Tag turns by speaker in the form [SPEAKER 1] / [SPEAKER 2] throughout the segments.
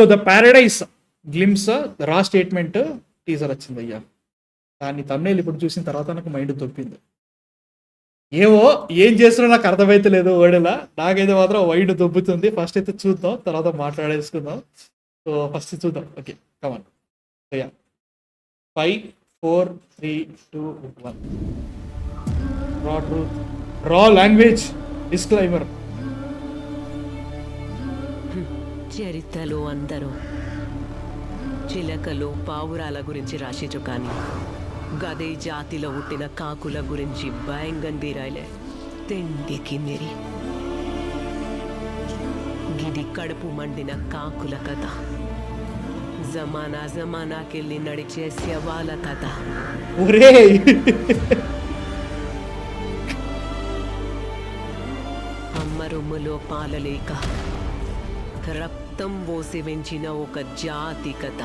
[SPEAKER 1] So the Paradise glimpse రా statement teaser వచ్చింది అయ్యా. దాన్ని తమ్నేల్ ఇప్పుడు చూసిన తర్వాత నాకు మైండ్ తొప్పింది. ఏమో ఏం చేస్తున్నా నాకు అర్థమైతలేదు ఓడలా. నాకైతే మాత్రం మైండ్ దొబ్బుతుంది. ఫస్ట్ అయితే చూద్దాం, తర్వాత మాట్లాడేసుకుందాం. సో ఫస్ట్ చూద్దాం. Okay come on. అయ్యా 5 4 3 2 1. రా ట్రూత్, రా లాంగ్వేజ్, డిస్క్లైమర్.
[SPEAKER 2] చరిత్రలో అందరూ చిలకలు పావురాల గురించి రాసిచు కానీ గదే జాతిలో పుట్టిన కాకుల గురించి భయంగంది రాయలే. తిండికి నిరి గిది కడుపు మండిన కాకుల కథ, జమానాకెళ్ళి నడిచే శవాల కథ. అమ్మ రొమ్ములో పాలలేక రక్తం పోసి పెంచిన ఒక జాతి కథ.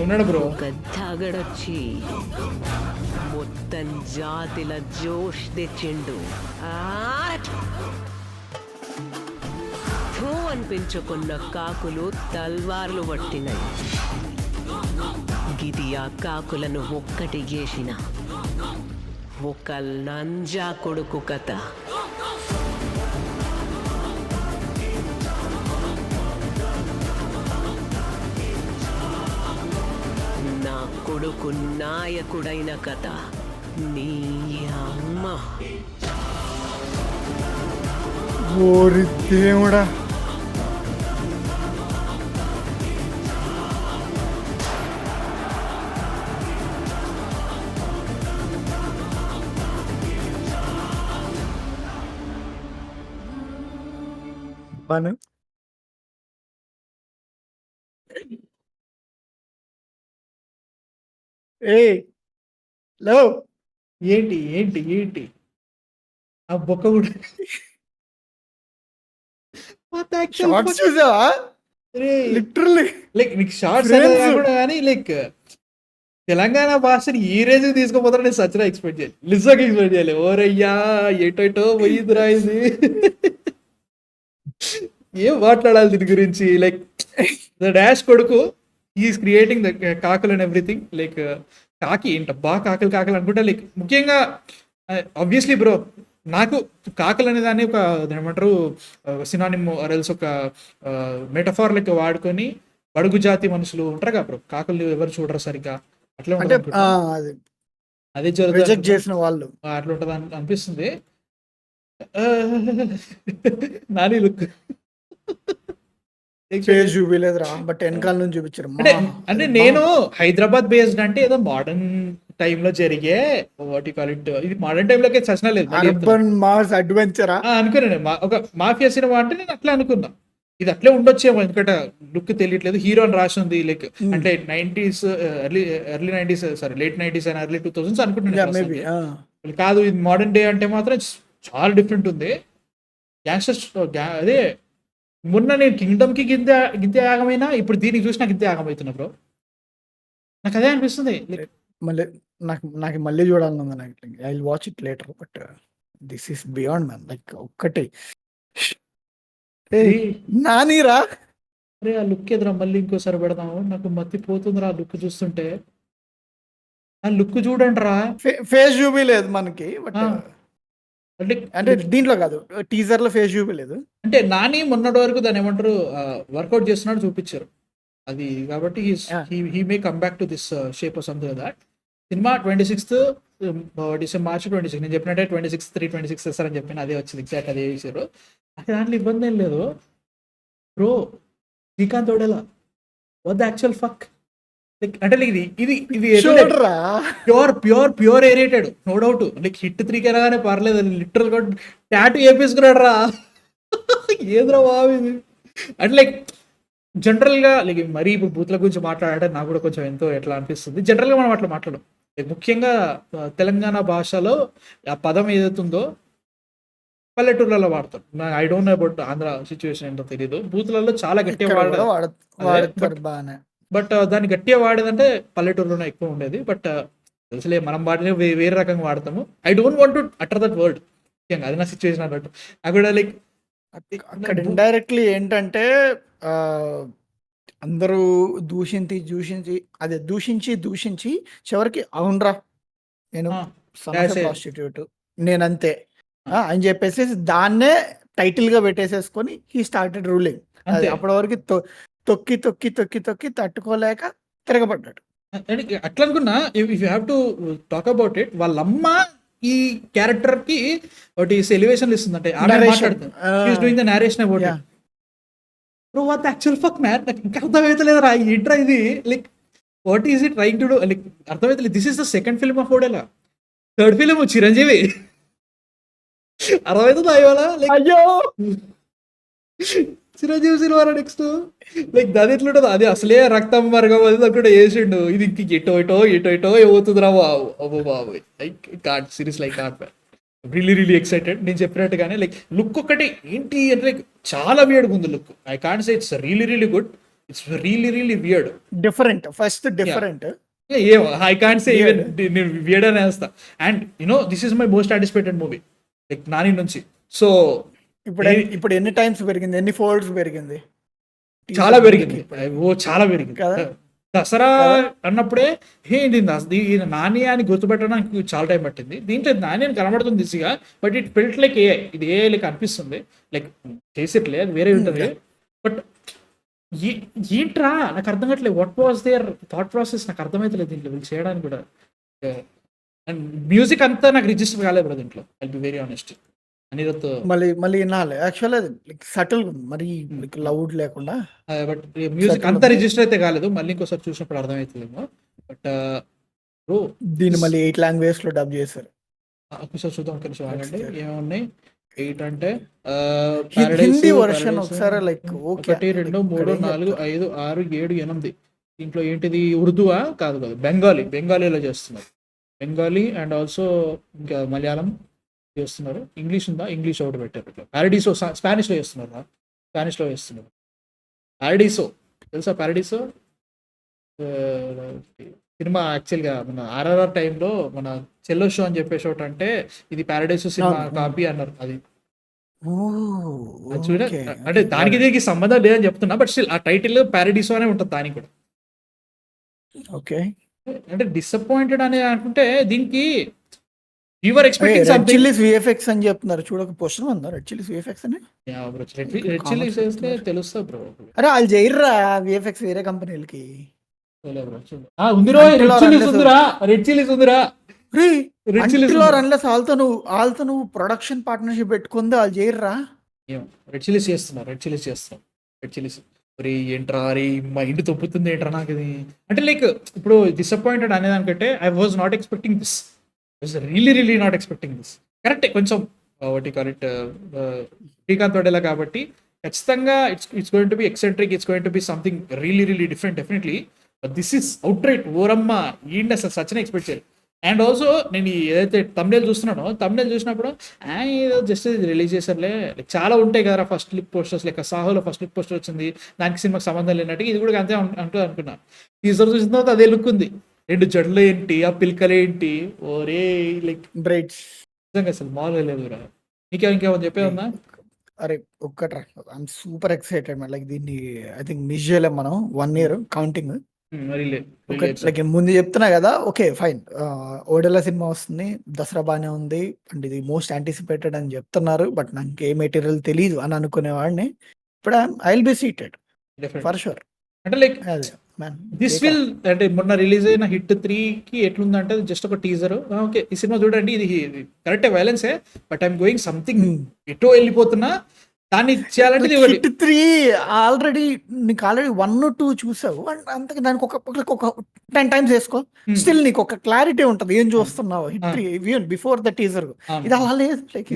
[SPEAKER 1] ఉన్నాడు బ్రో.
[SPEAKER 2] ఒక దగడొచ్చి మొత్తం జాతిల జోష్ తెచ్చిండు. అనిపించుకున్న కాకులు తల్వార్లు పట్టినాయి. గిది ఆ కాకులను ఒక్కటి చేసిన ఒక నంజా కొడుకు కథ. నా కొడుకు నాయకుడైన కథ. నీ అమ్మ
[SPEAKER 3] ఓరి దేవుడా. బాను లో
[SPEAKER 1] ఏంటి ఏంటి ఏంటి ఆ బొక్క కూడా
[SPEAKER 3] షార్ట్స్ చూసావా? లిటరల్లీ
[SPEAKER 1] లైక్ నీకు షార్ట్స్ కూడా కానీ లైక్ తెలంగాణ భాషని ఈ రేంజ్ తీసుకోపోతారు నేను సచ్చినా ఎక్స్పెక్ట్ చేయాలి. లిజాకి ఎక్స్పెక్ట్ చేయాలి. ఓరయ్యా ఎటో పోయిందిరా ఇది. ఏం మాట్లాడాలి దీని గురించి? లైక్ ద డాష్ కొడుకు ఈస్ క్రియేటింగ్ ద కాకులు అండ్ ఎవ్రీథింగ్. లైక్ కాకి ఏంటబ్బా కాకులు అనుకుంటా. లైక్ ముఖ్యంగా ఆబ్వియస్లీ బ్రో నాకు కాకులు అనే దాన్ని ఒక ఏమంటారు సినానిమ్ ఆర్ఎల్స్ ఒక మెటఫార్ లెక్క వాడుకొని బడుగు జాతి మనుషులు ఉంటారు కదా బ్రో, కాకులు ఎవరు చూడరు సరిగ్గా అట్లా అదే
[SPEAKER 3] రిజెక్ట్ చేసిన వాళ్ళు
[SPEAKER 1] అట్లా ఉంటుంది అనిపిస్తుంది. నాని లుక్
[SPEAKER 3] చూపిలేదురా, బట్ వెనకాల నుంచి చూపించారు.
[SPEAKER 1] అంటే నేను హైదరాబాద్ బేస్డ్ అంటే ఏదో మోడర్న్ టైమ్ లో జరిగే వాట్ యు కాల్ ఇట్, ఇది మోడర్న్ టైమ్ లోకే చచ్చిన లేదు
[SPEAKER 3] అర్బన్ మాస్ అడ్వెంచర్
[SPEAKER 1] అనుకున్నాను. ఒక మాఫియా సినిమా అంటే నేను అట్లా అనుకున్నా. ఇది అట్లే ఉండొచ్చేమో, ఎందుకంటే లుక్ తెలియట్లేదు. హీరో అని రాసి ఉంది. లైక్ అంటే 90s early 90s sorry late 90s and early 2000s అనుకుంటున్నాను. కాదు ఇది మోడర్న్ డే అంటే మాత్రం చాలా డిఫరెంట్ ఉంది. గ్యాంగ్స్టర్స్ అదే మొన్న నేను కింగ్డమ్ కి గింతే ఆగమైనా ఇప్పుడు దీనికి చూసి నాకు గింతే ఆగమవుతున్నా బ్రో. నాకు అదే అనిపిస్తుంది.
[SPEAKER 3] మళ్ళీ నాకు మళ్ళీ చూడాలని ఉంది. నాకు I will watch it later, but this is beyond man. Like ఒక్కటే నానీరా
[SPEAKER 1] అరే ఆ లుక్ ఎదురా మళ్ళీ ఇంకోసారి పెడదాము. నాకు మత్తిపోతుందిరా ఆ లుక్ చూస్తుంటే. ఆ లుక్ చూడండి రా,
[SPEAKER 3] ఫేస్ చూపిలేదు మనకి, బట్ అంటే దీంట్లో కాదు టీజర్ లో ఫేస్ చూపిలేదు.
[SPEAKER 1] అంటే నాని మొన్నటి వరకు దాన్ని ఏమంటారు వర్కౌట్ చేస్తున్నాడు చూపించారు అది, కాబట్టి he may come back to this shape of something that. Cinema 26th March 26 నేను చెప్పినట్టే 26 3/26 చేస్తారని చెప్పిన అదే వచ్చింది. ఎగ్జాక్ట్ అదే చేశారు. అదే దాంట్లో ఇబ్బంది ఏం లేదు bro. Srikanth Odela what the actual fuck. Like అంటే ఇది ఇది ఇది pure aerated no doubt. Like hit 3 రాగానే పర్లేదు, లిటరల్ గా టాటూ వేపేసుకున్నాడు రా. ఏదిరా బాబు ఇది అంటే లైక్ జనరల్ గా లైక్ మరీ ఇప్పుడు బూత్ల గురించి మాట్లాడాలంటే నాకు కూడా కొంచెం ఎంతో ఎట్లా అనిపిస్తుంది. జనరల్ గా మనం అట్లా మాట్లాడడం ముఖ్యంగా తెలంగాణ భాషలో ఆ పదం ఏదైతుందో పల్లెటూర్లలో వాడతారు. I don't know about Andhra situation ఏంటో తెలియదు. బూత్లలో చాలా గట్టిగా
[SPEAKER 3] వాడతారు బాగానే,
[SPEAKER 1] బట్ దాన్ని గట్టిగా వాడేదంటే పల్లెటూరులోనే ఎక్కువ ఉండేది. బట్ తెలుసులే మనం వాటిని వేరే రకంగా వాడతాము. I don't want to utter that word. ముఖ్యంగా అది నా సిచ్యువేషన్ అన్నట్టు. నాకు కూడా లైక్
[SPEAKER 3] అక్కడ ఇండైరెక్ట్లీ ఏంటంటే అందరూ దూషించి చివరికి అవునరా నేను ప్రాస్టిట్యూట్ నేనంతే అని చెప్పేసి దాన్నే టైటిల్ గా పెట్టేసేసుకొని హీ స్టార్టెడ్ రూలింగ్.
[SPEAKER 1] అంతే.
[SPEAKER 3] అప్పటి వరకు తొక్కి తట్టుకోలేక తిరగబడ్డాడు.
[SPEAKER 1] అట్లా అనుకున్నా. If you have to talk about it, వాళ్ళమ్మ ఈ క్యారెక్టర్ కి ఒకటి ఎలివేషన్ ఇస్తుందంటే ఆమె మాట్లాడుతుంది. She is doing the narration about it. Bro what the actual fuck man, నాకు ఇంకా అర్థమైతలేదురా ఏంట్రా ఇది. Like what is it trying to do, like అర్థమైతలేదు. This is the second film of Odela, third film Chiranjeevi. అర్థమవుతుందా ఇవాళ? లైక్
[SPEAKER 3] అయ్యో
[SPEAKER 1] చిరంజీవి సినిమా నెక్స్ట్ లైక్ అది ఎట్లుంటుంది, అది అసలే రక్తం వర్గం అది అనుకుంటే వేసిండు. ఇది ఇంక ఎటో ఏమవుతుందిరా బాబు. అబ్బో బాబు like card series like card really excited. నేను చెప్పినట్టుగానే లైక్ లుక్ ఒకటి ఏంటి అంటే లైక్ చాలా వియర్డ్ ఉంది look. I can't say it's really good, it's really weird,
[SPEAKER 3] different. First different
[SPEAKER 1] ఏమో ఐ కాంట్ సే ఈవెన్ నేను వియర్డ్ అనే వేస్తా. And you know this is my most anticipated movie like Nani నుంచి. సో
[SPEAKER 3] ఇప్పుడు ఎన్ని టైమ్స్ పెరిగింది, ఎన్ని ఫోల్డ్స్ పెరిగింది,
[SPEAKER 1] చాలా పెరిగింది. చాలా పెరిగింది
[SPEAKER 3] కదా.
[SPEAKER 1] దసరా అన్నప్పుడే ఈయన నాని అని గుర్తుపెట్టడానికి చాలా టైం పట్టింది. దీంట్లో నాని అని కనబడుతుంది ఈజీగా, but it felt like AI. ఇది ఏఐ లైక్ అనిపిస్తుంది. లైక్ చేసిట్లే అది వేరే ఉంటుంది, బట్ ఏంట్రా నాకు అర్థం కావట్లేదు. What was their thought process నాకు అర్థమైతలేదు దీంట్లో వీళ్ళు చేయడానికి కూడా. అండ్ మ్యూజిక్ అంతా నాకు రిజిస్టర్ కాలేదు బ్రో దీంట్లో, I be very honest. Anirudh
[SPEAKER 3] మళ్ళీ వినాలి యాక్చువల్లీ సటిల్ మరి లౌడ్ లేకుండా.
[SPEAKER 1] బట్ మ్యూజిక్ అంతా రిజిస్టర్ అయితే కాలేదు, మళ్ళీ ఇంకోసారి చూసినప్పుడు అర్థమవుతుందేమో. బట్ బ్రో
[SPEAKER 3] దీన్ని మళ్ళీ 8 లాంగ్వేజ్ లో డబ్ చేశారు.
[SPEAKER 1] ఒకసారి చూద్దాం కొంచెం ఆగండి. ఏమున్నాయి 8 అంటే
[SPEAKER 3] హిందీ వర్షన్ ఒకసారి లైక్
[SPEAKER 1] 1 2 3 4 5 6 7 8. దీంట్లో ఏంటిది ఉర్దూవా? కాదు బెంగాలీలో చేస్తున్నారు. బెంగాలీ అండ్ ఆల్సో ఇంకా మలయాళం చేస్తున్నారు. ఇంగ్లీష్ ఉందా? ఇంగ్లీష్ ఒకటి పెట్టారు. పారడీసో స్పానిష్లో చేస్తున్నారు. పారడీసో తెలుసా? పారడీసో సినిమా యాక్చువల్గా మన ఆర్ఆర్ఆర్ టైంలో మన చెల్లో షో అని చెప్పేసి ఒకటి అంటే ఇది పారడైసో సినిమా కాపీ అన్నారు. అది చూడ అంటే దానికి దీనికి సంబంధం లేదని చెప్తున్నా, బట్ స్టిల్ ఆ టైటిల్ పారడీసో అనే ఉంటుంది దానికి కూడా.
[SPEAKER 3] ఓకే
[SPEAKER 1] అంటే డిసప్పాయింటెడ్ అని అనుకుంటే దీనికి your expecting something.
[SPEAKER 3] Chillies VFX అని చెప్తున్నారు, చూడక పోస్టర్ ఉందా రెడ్ చిల్లీస్ విఎఫ్ఎక్స్ అని?
[SPEAKER 1] రెడ్ చిల్లీస్ వేస్తే తెలుస్తా బ్రో.
[SPEAKER 3] అరే వాళ్ళు చేయర్రా విఎఫ్ఎక్స్ వేరే కంపెనీలకి.
[SPEAKER 1] ఉంది రెడ్ చిల్లీస్ ఉందిరా.
[SPEAKER 3] వాళ్ళతో నువ్వు ప్రొడక్షన్ పార్ట్నర్షిప్ పెట్టుకుంది వాళ్ళు చేయర్రా.
[SPEAKER 1] రెడ్ చిల్లీస్ చేస్తున్నాం. ఏంట్రా అరే మా ఇంటి తొప్పుతుంది ఏంట్రా నాకు ఇది అంటే లైక్ ఇప్పుడు డిసప్పాయింటెడ్ అనేదానికంటే I was not expecting this. Really not expecting this. కరెక్టే కొంచెం what you call it Srikanth Odela కాబట్టి ఖచ్చితంగా it's going to be eccentric, it's going to be something really different definitely. But this is outright ఓరమ్మ ఏంటి అసలు సచిన expect చేయాలి. And also నేను ఏదైతే తమ్నేల్ చూస్తున్నానో తమ్నేల్ చూసినప్పుడు ఏదో జస్ట్ ఇది రిలీజ్ చేశారులే, చాలా ఉంటాయి కదా ఫస్ట్ లుక్ పోస్టర్స్. లైక్ సాహోలో ఫస్ట్ లుక్ పోస్టర్ వచ్చింది, దానికి సినిమాకి సంబంధం లేనట్టు ఇది కూడా అంతే అంటూ అనుకున్నా. టీజర్ చూసిన తర్వాత అదే లుక్ ఉంది. 2 జడ్లు ఏంటి, ఆ పిల్కలు ఏంటి, ఓరే లైక్
[SPEAKER 3] బ్రైట్స్
[SPEAKER 1] నిజంగా అసలు మామూలుగా లేదు. ఇంకేమో చెప్పేవన్నా?
[SPEAKER 3] అరే ఒక్కట్రా ఐఎమ్ సూపర్ ఎక్సైటెడ్ లైక్ దీన్ని ఐ థింక్ మిస్ చేయలేం మనం 1 year కౌంటింగ్. లైక్ ముందు చెప్తున్నా కదా, ఓకే ఫైన్ ఓడెలా సినిమా వస్తుంది, దసరా బాగానే ఉంది అండ్ ఇది మోస్ట్ యాంటిసిపేటెడ్ అని చెప్తున్నారు. బట్ నాకు ఏ మెటీరియల్ తెలియదు అని అనుకునేవాడిని. ఇప్పుడు I will be seated for sure.
[SPEAKER 1] అంటే లైక్ దిస్ విల్ అంటే మొన్న రిలీజ్ అయిన హిట్ 3కి ఎట్లుందంటే జస్ట్ ఒక టీజర్. ఓకే ఈ సినిమా చూడండి ఇది కరెక్టే వైలెన్సే, బట్ ఐఎమ్ గోయింగ్ సంథింగ్ ఎటో వెళ్ళిపోతున్నా. దాన్ని చేయాలంటే
[SPEAKER 3] హిట్ 3 ఆల్రెడీ నీకు ఆల్రెడీ 1 or 2 చూసావు అండ్ అంతకు దానికి ఒక 10 times వేసుకో, స్టిల్ నీకు ఒక క్లారిటీ ఉంటుంది ఏం చూస్తున్నావు. హిట్ 3 బిఫోర్ ద టీజర్ ఇది అలా లేదు, లైక్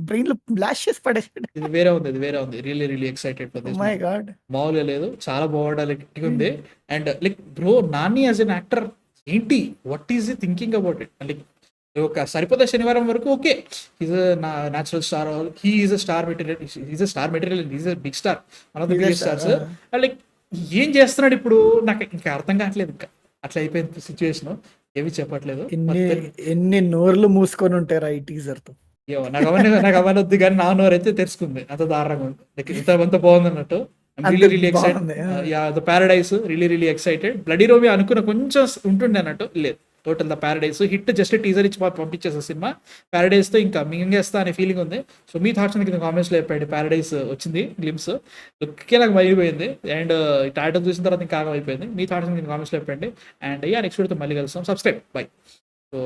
[SPEAKER 3] బ్రెయిన్ లో బ్లాష్ చేసి పడేసాడు.
[SPEAKER 1] ఇది వేరే ఉంది really excited for this.
[SPEAKER 3] My god
[SPEAKER 1] మామూలుగా లేదు, చాలా బాగుండాలి ఉంది. And like bro Nani as an actor ఏంటి, what is thinking about it? Like ఒక సరిపోతే శనివారం వరకు okay is natural star, he is a star material, is a big star, one of the biggest stars. Like ఏం చేస్తున్నాడు ఇప్పుడు నాకు ఇంకా అర్థం కావట్లేదు. ఇంకా అట్లా అయిపోయింది సిచ్యువేషన్. ఏమి చెప్పట్లేదు.
[SPEAKER 3] ఎన్ని ఎన్ని నోర్లు మూసుకొని ఉంటారు ఈ టీజర్ తో.
[SPEAKER 1] ఏమో నాకు అవన్నీ వద్దు కానీ నా నోరు అయితే తెరుచుకుంది. అంత దారుణంగా ఉంది. లైక్ ఇంత బాగుంది అన్నట్టు. Really excited.
[SPEAKER 3] బాగుంది.
[SPEAKER 1] The Paradise really excited. Bloody రోమి అనుకున్న కొంచెం ఉంటుండే అన్నట్టు, లేదు total the Paradise hit. Just teaser ఇచ్చి పంపించేసా సినిమా. ప్యారడైస్తో ఇంకా మింగేస్తా అనే ఫీలింగ్ ఉంది. సో మీ థాట్స్ కింద కామెంట్స్లో చెప్పండి. ప్యారడైస్ వచ్చింది గ్లిమ్స్, లుక్కే నాకు మైలిపోయింది. అండ్ టైటిల్ చూసిన తర్వాత ఇంకా ఆగం అయిపోయింది. మీ థాట్స్ కింద కామెంట్స్లో చెప్పండి. అండ్ నెక్స్ట్ వీడియోతో మళ్ళీ కలుస్తాం. Subscribe by. సో